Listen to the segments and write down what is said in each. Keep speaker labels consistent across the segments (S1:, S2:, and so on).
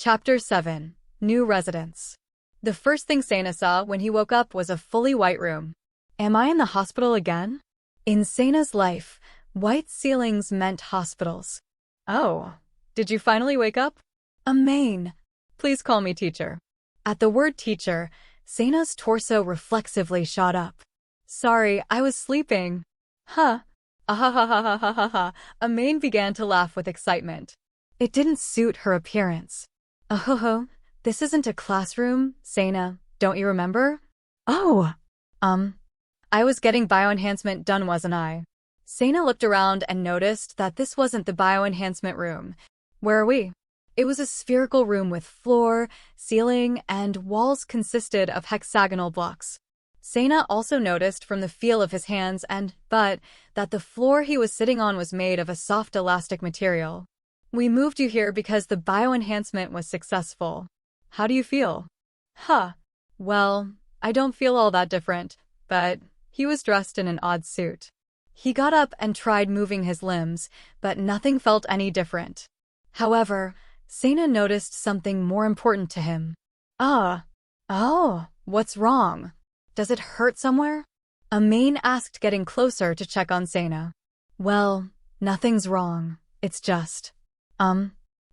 S1: Chapter 7. New Residence. The first thing Sana saw when he woke up was a fully white room. Am I in the hospital again? In Sana's life, white ceilings meant hospitals. Oh, did you finally wake up? Amain. Please call me teacher. At the word teacher, Sana's torso reflexively shot up. Sorry, I was sleeping. Huh. Ahahahahahaha. Amain began to laugh with excitement. It didn't suit her appearance. Ahoho, this isn't a classroom, Sana, don't you remember? Oh. I was getting bioenhancement done, wasn't I? Sana looked around and noticed that this wasn't the bioenhancement room. Where are we? It was a spherical room with floor, ceiling, and walls consisted of hexagonal blocks. Sana also noticed from the feel of his hands and butt that the floor he was sitting on was made of a soft elastic material. We moved you here because the bioenhancement was successful. How do you feel? Huh. Well, I don't feel all that different, but he was dressed in an odd suit. He got up and tried moving his limbs, but nothing felt any different. However, Sana noticed something more important to him. Oh, what's wrong? Does it hurt somewhere? Amain asked, getting closer to check on Sana. Well, nothing's wrong. It's just...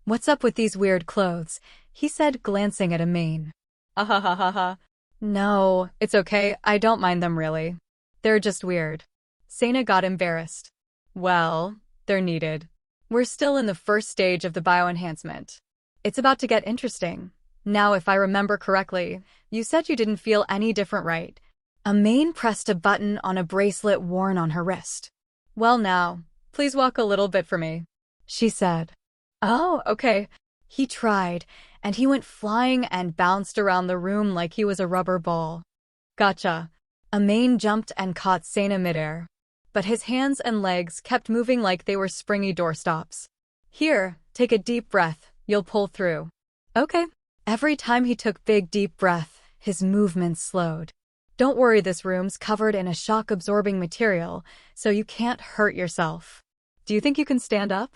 S1: what's up with these weird clothes? He said, glancing at Amain. Ahahaha. No, it's okay. I don't mind them really. They're just weird. Sana got embarrassed. Well, they're needed. We're still in the first stage of the bioenhancement. It's about to get interesting. Now, if I remember correctly, you said you didn't feel any different, right? Amain pressed a button on a bracelet worn on her wrist. Well now, please walk a little bit for me, she said. Oh, okay. He tried, and he went flying and bounced around the room like he was a rubber ball. Gotcha. Amain jumped and caught Sana midair, but his hands and legs kept moving like they were springy doorstops. Here, take a deep breath, you'll pull through. Okay. Every time he took big deep breath, his movements slowed. Don't worry, this room's covered in a shock-absorbing material, so you can't hurt yourself. Do you think you can stand up?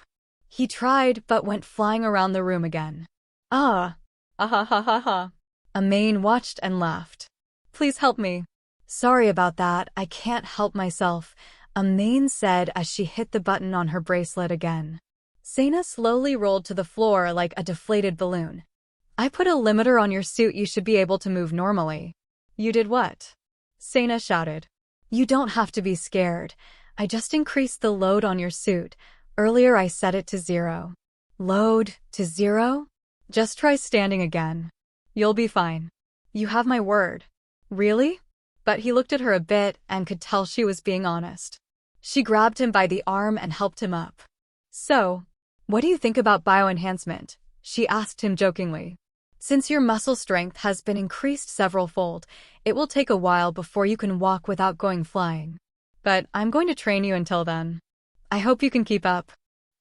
S1: He tried, but went flying around the room again. Ahahahaha. Amain watched and laughed. Please help me. Sorry about that, I can't help myself, Amain said as she hit the button on her bracelet again. Sana slowly rolled to the floor like a deflated balloon. I put a limiter on your suit, you should be able to move normally. You did what? Sana shouted. You don't have to be scared. I just increased the load on your suit. Earlier I set it to 0. Load to 0? Just try standing again. You'll be fine. You have my word. Really? But he looked at her a bit and could tell she was being honest. She grabbed him by the arm and helped him up. So, what do you think about bioenhancement? She asked him jokingly. Since your muscle strength has been increased several-fold, it will take a while before you can walk without going flying. But I'm going to train you until then. I hope you can keep up.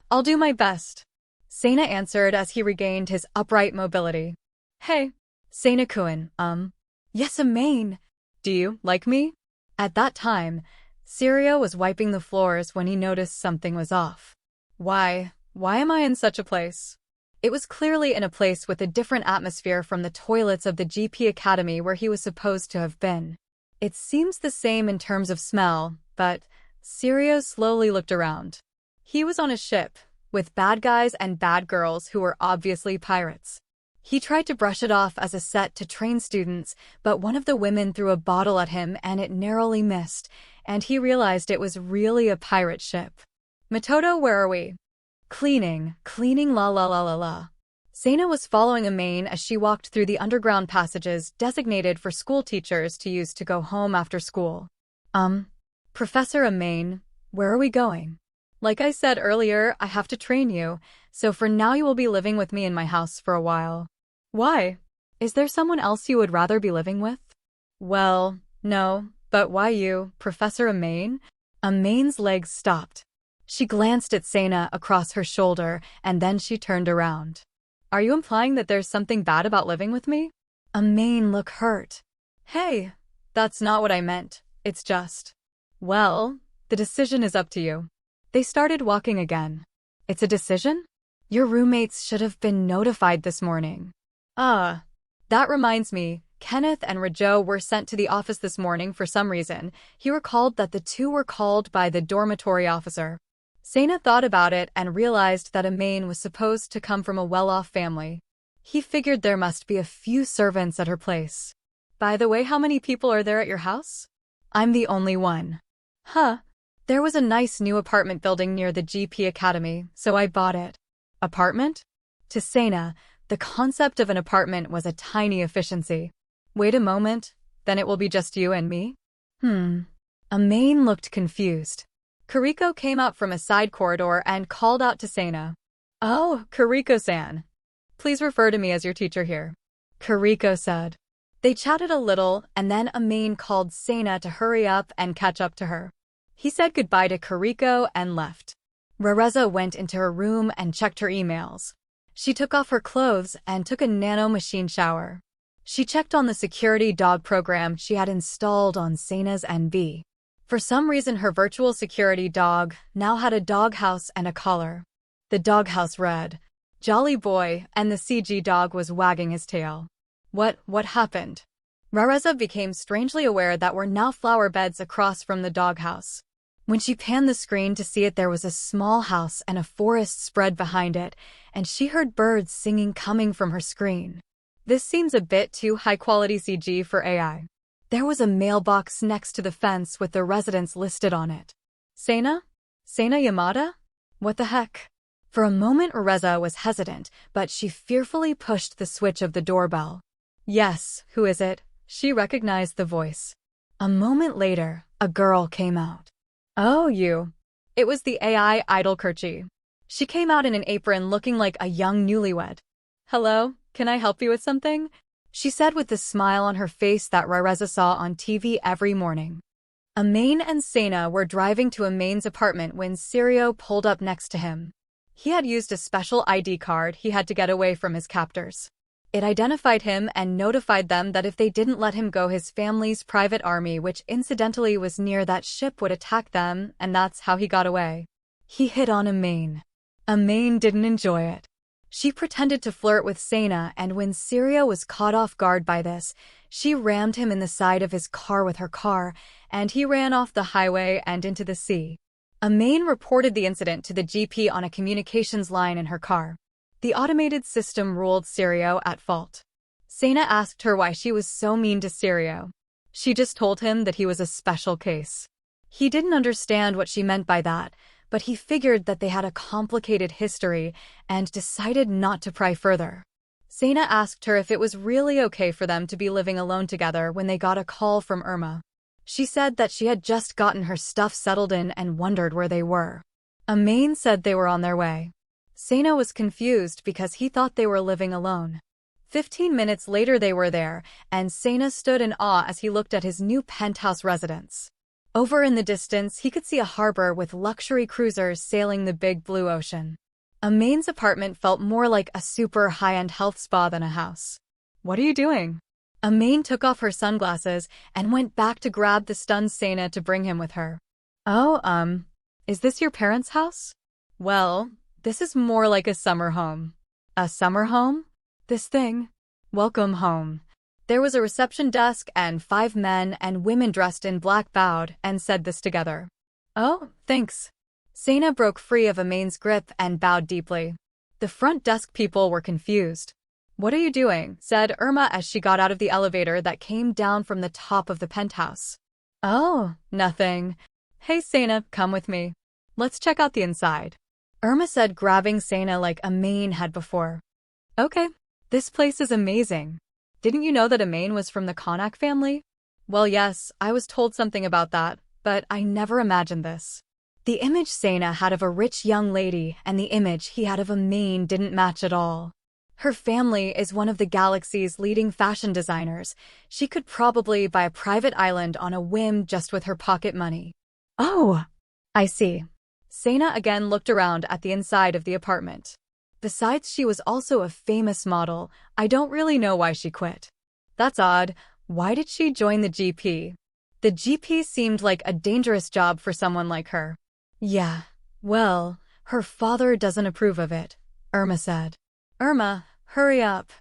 S1: I'll do my best. Sana answered as he regained his upright mobility. Hey, Sana-kun, Yes, Amain. Do you like me? At that time, Sirio was wiping the floors when he noticed something was off. Why am I in such a place? It was clearly in a place with a different atmosphere from the toilets of the GP Academy where he was supposed to have been. It seems the same in terms of smell, but Sirio slowly looked around. He was on a ship, with bad guys and bad girls who were obviously pirates. He tried to brush it off as a set to train students, but one of the women threw a bottle at him and it narrowly missed, and he realized it was really a pirate ship. Matoto, where are we? Cleaning, la la la la la. Sana was following Amain as she walked through the underground passages designated for school teachers to use to go home after school. Professor Amain, where are we going? Like I said earlier, I have to train you, so for now you will be living with me in my house for a while. Why? Is there someone else you would rather be living with? Well, no, but why you, Professor Amain? Amain's legs stopped. She glanced at Sana across her shoulder, and then she turned around. Are you implying that there's something bad about living with me? Amain looked hurt. Hey, that's not what I meant. It's just... Well, the decision is up to you. They started walking again. It's a decision? Your roommates should have been notified this morning. That reminds me, Kenneth and Rajo were sent to the office this morning for some reason. He recalled that the two were called by the dormitory officer. Sena thought about it and realized that Amain was supposed to come from a well-off family. He figured there must be a few servants at her place. By the way, how many people are there at your house? I'm the only one. Huh. There was a nice new apartment building near the GP Academy, so I bought it. Apartment? To Sena, the concept of an apartment was a tiny efficiency. Wait a moment, then it will be just you and me? Amain looked confused. Kariko came out from a side corridor and called out to Sena. Oh, Kariko-san. Please refer to me as your teacher here. Kariko said. They chatted a little, and then Amain called Sena to hurry up and catch up to her. He said goodbye to Kariko and left. Rareza went into her room and checked her emails. She took off her clothes and took a nano-machine shower. She checked on the security dog program she had installed on Sena's NB. For some reason, her virtual security dog now had a doghouse and a collar. The doghouse read, "Jolly boy," and the CG dog was wagging his tail. What happened? Rareza became strangely aware that were now flower beds across from the doghouse. When she panned the screen to see it, there was a small house and a forest spread behind it, and she heard birds singing coming from her screen. This seems a bit too high-quality CG for AI. There was a mailbox next to the fence with the residence listed on it. Sena? Sena Yamada? What the heck? For a moment, Rareza was hesitant, but she fearfully pushed the switch of the doorbell. Yes, who is it? She recognized the voice. A moment later, a girl came out. Oh, you. It was the AI idol Kerchi. She came out in an apron looking like a young newlywed. Hello, can I help you with something? She said with the smile on her face that Rareza saw on TV every morning. Amain and Sena were driving to Amain's apartment when Sirio pulled up next to him. He had used a special ID card he had to get away from his captors. It identified him and notified them that if they didn't let him go, his family's private army, which incidentally was near that ship, would attack them, and that's how he got away. He hit on Amain. Amain didn't enjoy it. She pretended to flirt with Sena, and when Sirio was caught off guard by this, she rammed him in the side of his car with her car, and he ran off the highway and into the sea. Amain reported the incident to the GP on a communications line in her car. The automated system ruled Sirio at fault. Sena asked her why she was so mean to Sirio. She just told him that he was a special case. He didn't understand what she meant by that, but he figured that they had a complicated history and decided not to pry further. Sena asked her if it was really okay for them to be living alone together when they got a call from Irma. She said that she had just gotten her stuff settled in and wondered where they were. Amain said they were on their way. Sena was confused because he thought they were living alone. 15 minutes later they were there, and Sena stood in awe as he looked at his new penthouse residence. Over in the distance, he could see a harbor with luxury cruisers sailing the big blue ocean. Amain's apartment felt more like a super high-end health spa than a house. What are you doing? Amain took off her sunglasses and went back to grab the stunned Sena to bring him with her. Oh, is this your parents' house? Well, this is more like a summer home. A summer home? This thing? Welcome home. There was a reception desk and 5 men and women dressed in black bowed and said this together. Oh, thanks. Sena broke free of Amain's grip and bowed deeply. The front desk people were confused. What are you doing? Said Irma as she got out of the elevator that came down from the top of the penthouse. Oh, nothing. Hey Sena, come with me. Let's check out the inside. Irma said, grabbing Sena like Amain had before. Okay, this place is amazing. Didn't you know that Amain was from the Konak family? Well, yes, I was told something about that, but I never imagined this. The image Sena had of a rich young lady and the image he had of Amain didn't match at all. Her family is one of the galaxy's leading fashion designers. She could probably buy a private island on a whim just with her pocket money. Oh, I see. Sena again looked around at the inside of the apartment. Besides, she was also a famous model. I don't really know why she quit. That's odd. Why did she join the GP? The GP seemed like a dangerous job for someone like her. Yeah, well, her father doesn't approve of it. Irma said. Irma, hurry up.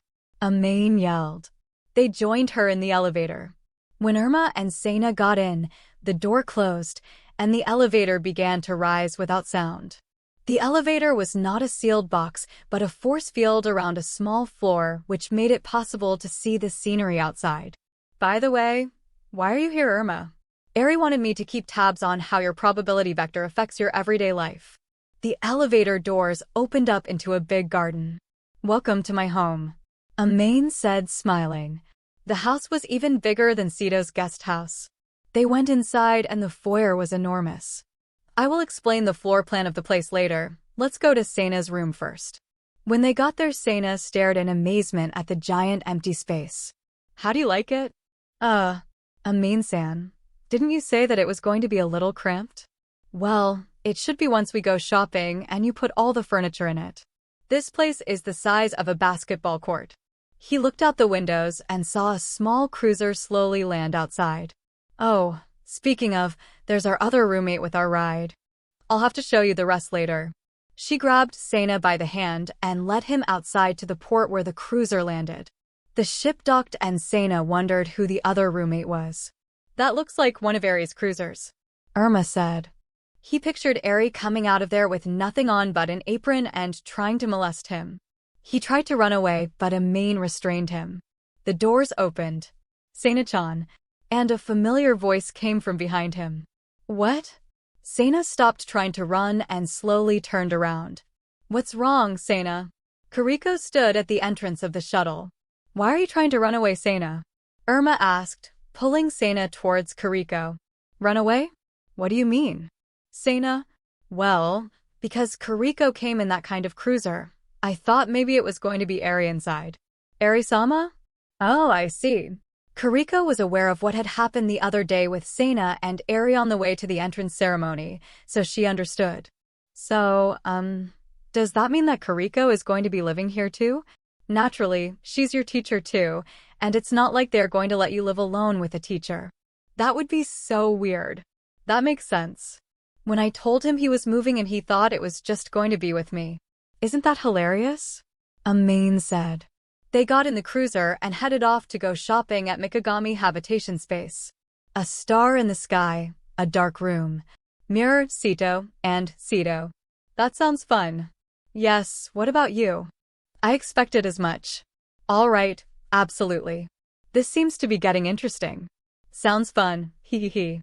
S1: Amain yelled. They joined her in the elevator. When Irma and Sena got in, the door closed, and the elevator began to rise without sound. The elevator was not a sealed box, but a force field around a small floor, which made it possible to see the scenery outside. By the way, why are you here, Irma? Ari wanted me to keep tabs on how your probability vector affects your everyday life. The elevator doors opened up into a big garden. Welcome to my home, Amain said, smiling. The house was even bigger than Sito's guest house. They went inside and the foyer was enormous. I will explain the floor plan of the place later. Let's go to Sena's room first. When they got there, Sena stared in amazement at the giant empty space. How do you like it? Amain-san, didn't you say that it was going to be a little cramped? Well, it should be once we go shopping and you put all the furniture in it. This place is the size of a basketball court. He looked out the windows and saw a small cruiser slowly land outside. Oh, speaking of, there's our other roommate with our ride. I'll have to show you the rest later. She grabbed Sena by the hand and led him outside to the port where the cruiser landed. The ship docked and Sena wondered who the other roommate was. That looks like one of Ari's cruisers, Irma said. He pictured Ari coming out of there with nothing on but an apron and trying to molest him. He tried to run away, but Amain restrained him. The doors opened. Sena-chan, and a familiar voice came from behind him. What? Sena stopped trying to run and slowly turned around. What's wrong, Sena? Kariko stood at the entrance of the shuttle. Why are you trying to run away, Sena? Irma asked, pulling Sena towards Kariko. Run away? What do you mean? Sena, well, because Kariko came in that kind of cruiser. I thought maybe it was going to be Ari inside. Ari-sama? Oh, I see. Kariko was aware of what had happened the other day with Sena and Ari on the way to the entrance ceremony, so she understood. So, does that mean that Kariko is going to be living here too? Naturally, she's your teacher too, and it's not like they're going to let you live alone with a teacher. That would be so weird. That makes sense. When I told him he was moving and he thought it was just going to be with me. Isn't that hilarious? Amain said. They got in the cruiser and headed off to go shopping at Mikagami Habitation Space. A star in the sky, a dark room. Mirror, Sito, and Sito. That sounds fun. Yes, what about you? I expected as much. All right, absolutely. This seems to be getting interesting. Sounds fun, hee hee hee.